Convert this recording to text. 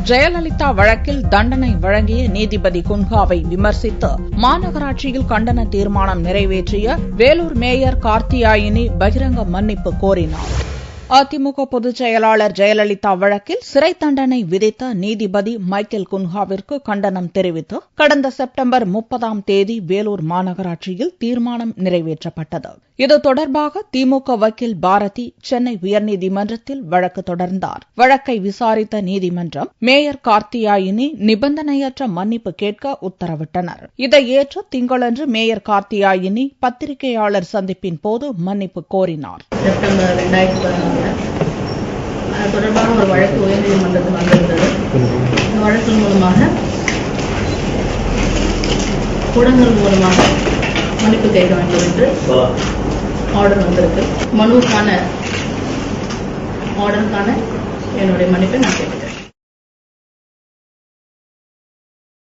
ஜெயலலிதா வழக்கில் தண்டனை வழங்கிய நீதிபதி குன்ஹாவை விமர்சித்து மாநகராட்சியில் கண்டன தீர்மானம் நிறைவேற்றிய வேலூர் மேயர் கார்த்தியாயினி பகிரங்க மன்னிப்பு கோரினார். அதிமுக பொதுச் செயலாளர் ஜெயலலிதா வழக்கில் சிறை தண்டனை விதித்த நீதிபதி மைக்கேல் குன்ஹாவிற்கு கண்டனம் தெரிவித்து கடந்த செப்டம்பர் 30ஆம் தேதி வேலூர் மாநகராட்சியில் தீர்மானம் நிறைவேற்றப்பட்டது. இது தொடர்பாக திமுக வக்கீல் பாரதி சென்னை உயர்நீதிமன்றத்தில் வழக்கு தொடர்ந்தார். வழக்கை விசாரித்த நீதிமன்றம் மேயர் கார்த்தியாயினி நிபந்தனையற்ற மன்னிப்பு கேட்க உத்தரவிட்டனர். இதை ஏற்று திங்களன்று மேயர் கார்த்தியாயினி பத்திரிகையாளர் சந்திப்பின் போது மன்னிப்பு கோரினார். செப்டம்பர் 2014 அது தொடர்பான ஒரு வழக்கு உயர்நீதிமன்றத்தில் வந்திருந்தது. இந்த வழக்கின் மூலமாக ஊடகங்கள் மூலமாக மன்னிப்பு கேட்க வேண்டும் என்று ஆர்டர் வந்திருக்கு. மனுவுக்கான ஆர்டருக்கான என்னுடைய மன்னிப்பை நான் கேட்கிறேன்.